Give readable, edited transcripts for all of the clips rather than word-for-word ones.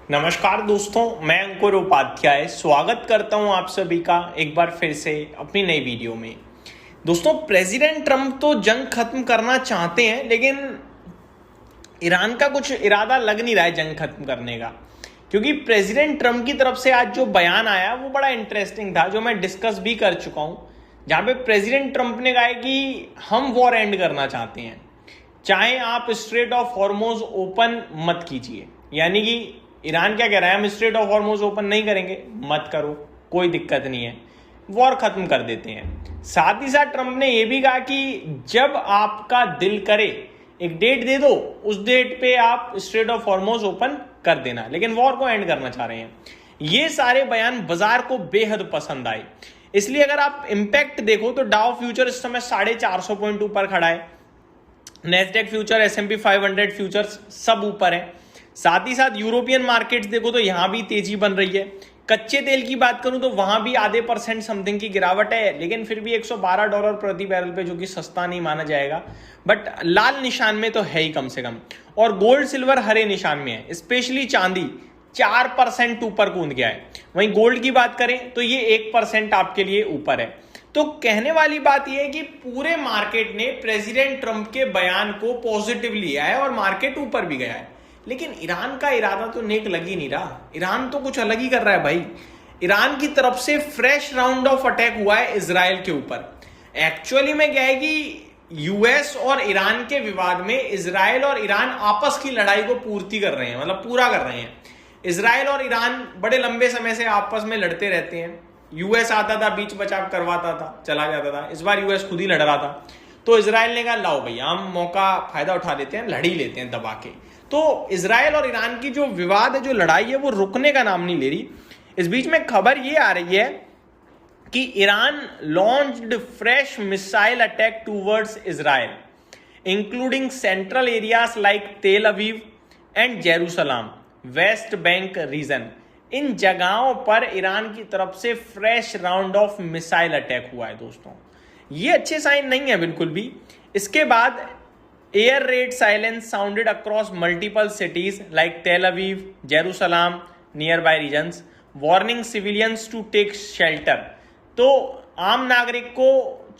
नमस्कार दोस्तों, मैं अंकुर उपाध्याय स्वागत करता हूं आप सभी का एक बार फिर से अपनी नई वीडियो में। दोस्तों, प्रेसिडेंट ट्रंप तो जंग खत्म करना चाहते हैं, लेकिन ईरान का कुछ इरादा लग नहीं रहा है जंग खत्म करने का। क्योंकि प्रेसिडेंट ट्रंप की तरफ से आज जो बयान आया वो बड़ा इंटरेस्टिंग था, जो मैं डिस्कस भी कर चुका हूं। जहां पे प्रेसिडेंट ट्रंप ने कहा है कि हम वॉर एंड करना चाहते हैं, चाहे आप स्ट्रेट ऑफ हॉर्मोज ओपन मत कीजिए। यानी कि ईरान क्या कह रहा है, हम स्ट्रेट ऑफ हॉर्मोज ओपन नहीं करेंगे, मत करो, कोई दिक्कत नहीं है, वॉर खत्म कर देते हैं। साथ ही साथ ट्रंप ने यह भी कहा कि जब आपका दिल करे एक डेट दे दो, उस डेट पे आप स्ट्रेट ऑफ हॉर्मोज ओपन कर देना, लेकिन वॉर को एंड करना चाह रहे हैं। ये सारे बयान बाजार को बेहद पसंद आए। इसलिए अगर आप इंपैक्ट देखो तो डाउ फ्यूचर इस समय 450 पॉइंट ऊपर खड़ा है, नेस्डेक फ्यूचर, S&P 500 फ्यूचर्स सब ऊपर है। साथ ही साथ यूरोपियन मार्केट्स देखो तो यहां भी तेजी बन रही है। कच्चे तेल की बात करूं तो वहां भी आधे % समथिंग की गिरावट है, लेकिन फिर भी $112 प्रति बैरल पे, जो कि सस्ता नहीं माना जाएगा, बट लाल निशान में तो है ही कम से कम। और गोल्ड सिल्वर हरे निशान में है, स्पेशली चांदी 4% ऊपर कूद गया है। वहीं गोल्ड की बात करें तो ये 1% आपके लिए ऊपर है। तो कहने वाली बात यह है कि पूरे मार्केट ने प्रेसिडेंट ट्रंप के बयान को पॉजिटिव लिया है और मार्केट ऊपर भी गया है। लेकिन ईरान का इरादा तो नेक लग ही नहीं रहा। ईरान तो कुछ अलग ही कर रहा है भाई। ईरान की तरफ से फ्रेश राउंड ऑफ अटैक हुआ है इजराइल के ऊपर। एक्चुअली में क्या है कि यूएस और ईरान के विवाद में इजराइल और ईरान आपस की लड़ाई को पूर्ति कर रहे हैं, मतलब पूरा कर रहे हैं। इजराइल और ईरान बड़े लंबे समय से आपस में लड़ते रहते हैं। यूएस आता था, बीच बचाव करवाता था, चला जाता था। इस बार यूएस खुद ही लड़ रहा था, तो इजराइल ने कहा लाओ भैया, हम मौका फायदा उठा लेते हैं, लड़ ही लेते हैं दबा के। तो इजराइल और ईरान की जो विवाद है, जो लड़ाई है, वो रुकने का नाम नहीं ले रही। इस बीच में खबर ये आ रही है कि Iran launched fresh missile attack towards Israel, including central areas like Tel Aviv and Jerusalem, West Bank region. इन जगहों पर ईरान की तरफ से fresh round of missile attack हुआ है। दोस्तों, ये अच्छे साइन नहीं है बिल्कुल भी। इसके बाद air raid sirens sounded across multiple cities like Tel Aviv, Jerusalem, nearby regions, warning civilians to take shelter. तो आम नागरिक को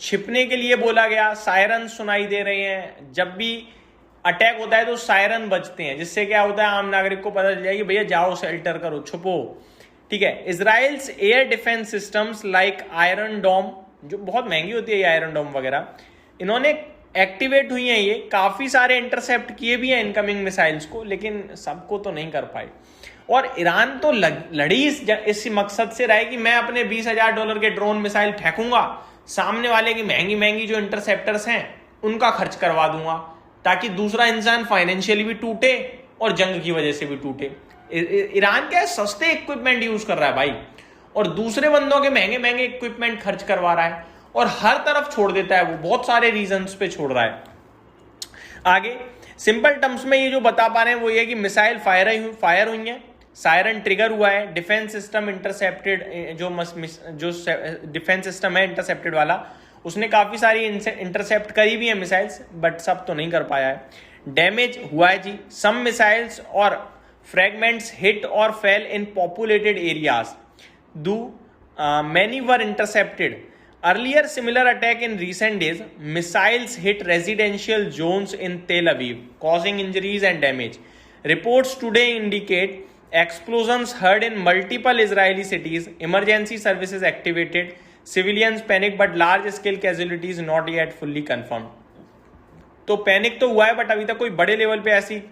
छिपने के लिए बोला गया। सायरन सुनाई दे रहे हैं, जब भी अटैक होता है तो सायरन बजते हैं, जिससे क्या होता है, आम नागरिक को पता चल जाए कि भैया जाओ, शेल्टर करो, छुपो। ठीक है। Israel's air defence systems like Iron Dome, जो बहुत महंगी होती है ये आयरन डोम वगैरह, इन्होंने एक्टिवेट हुई हैं। ये काफी सारे इंटरसेप्ट किए भी हैं इनकमिंग मिसाइल्स को, लेकिन सबको तो नहीं कर पाए। और ईरान तो लड़ी इस मकसद से रहा है कि मैं अपने $20,000 के ड्रोन मिसाइल फेंकूंगा, सामने वाले की महंगी महंगी जो इंटरसेप्टर्स हैं उनका खर्च करवा दूंगा, ताकि दूसरा इंसान फाइनेंशियली भी टूटे और जंग की वजह से भी टूटे। ईरान क्या है, सस्ते इक्विपमेंट यूज कर रहा है भाई, और दूसरे बंदों के महंगे महंगे इक्विपमेंट खर्च करवा रहा है, और हर तरफ छोड़ देता है। वो बहुत सारे रीजंस पे छोड़ रहा है। आगे सिंपल टर्म्स में ये जो बता पा रहे हैं वो ये कि मिसाइल फायर हुई है, सायरन ट्रिगर हुआ है, डिफेंस सिस्टम इंटरसेप्टेड, जो डिफेंस सिस्टम है इंटरसेप्टेड वाला, उसने काफी सारी इंटरसेप्ट करी भी है मिसाइल्स, बट सब तो नहीं कर पाया है। डैमेज हुआ है जी, सम मिसाइल्स और फ्रेगमेंट्स हिट और फेल इन पॉपुलेटेड एरियाज, दो many were intercepted. Earlier similar attack in recent days, missiles hit residential zones in Tel Aviv, causing injuries and damage. Reports today indicate explosions heard in multiple Israeli cities, emergency services activated, civilians panic, but large scale casualties not yet fully confirmed. तो panic तो हुआ है, but अभी तक कोई बड़े level पे ऐसी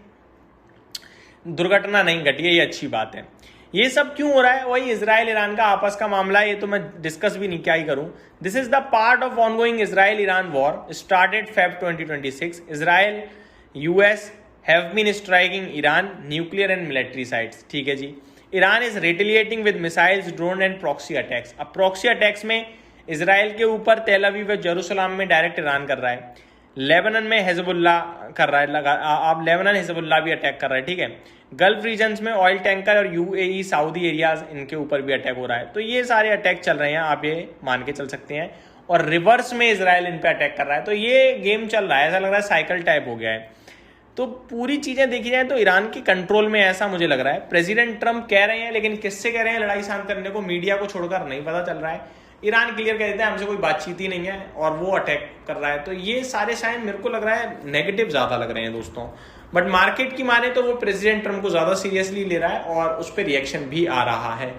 दुर्घटना नहीं घटी है, ये अच्छी बात है। ये सब क्यों हो रहा है? वही इजराइल ईरान का आपस का मामला है, ये तो मैं डिस्कस भी नहीं क्या ही करूं। This is the part of ongoing Israel Iran war started Feb 2026. Israel US have been striking Iran nuclear and military sites. ठीक है जी। Iran is retaliating with missiles, drone and proxy attacks. अब proxy attacks में Israel के ऊपर तेल अवीव व Jerusalem में डायरेक्ट ईरान कर रहा है, लेबनान में हिजबुल्ला कर रहा है, आप लेबनान हिजबुल्ला भी अटैक कर रहा है। ठीक है। गल्फ रीजन्स में ऑयल टैंकर और यूएई सऊदी एरियाज, इनके ऊपर भी अटैक हो रहा है। तो ये सारे अटैक चल रहे हैं, आप ये मान के चल सकते हैं। और रिवर्स में इजराइल इन पे अटैक कर रहा है। तो ये गेम चल रहा है, ऐसा लग रहा है साइकिल टाइप हो गया है। तो पूरी चीजें देखी जाए तो ईरान के कंट्रोल में, ऐसा मुझे लग रहा है। प्रेसिडेंट ट्रम्प कह रहे हैं, लेकिन किससे कह रहे हैं लड़ाई शांत करने को, मीडिया को छोड़कर नहीं पता चल रहा है। ईरान क्लियर कह देता है हमसे कोई बातचीत ही नहीं है और वो अटैक कर रहा है। तो ये सारे साइन मेरे को लग रहा है नेगेटिव ज्यादा लग रहे हैं दोस्तों। बट मार्केट की माने तो वो प्रेसिडेंट ट्रम्प को ज्यादा सीरियसली ले रहा है और उस पर रिएक्शन भी आ रहा है।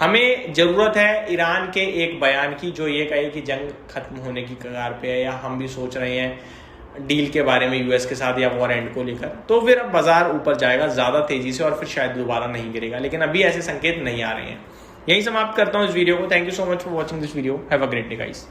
हमें जरूरत है ईरान के एक बयान की जो ये कहे कि जंग खत्म होने की कगार पे है, या हम भी सोच रहे हैं डील के बारे में यूएस के साथ या वॉर एंड को लेकर, तो फिर अब बाजार ऊपर जाएगा ज्यादा तेजी से और फिर शायद दोबारा नहीं गिरेगा। लेकिन अभी ऐसे संकेत नहीं आ रहे हैं। यही समाप्त करता हूं इस वीडियो को। Thank you so much for watching this video. Have a great day guys.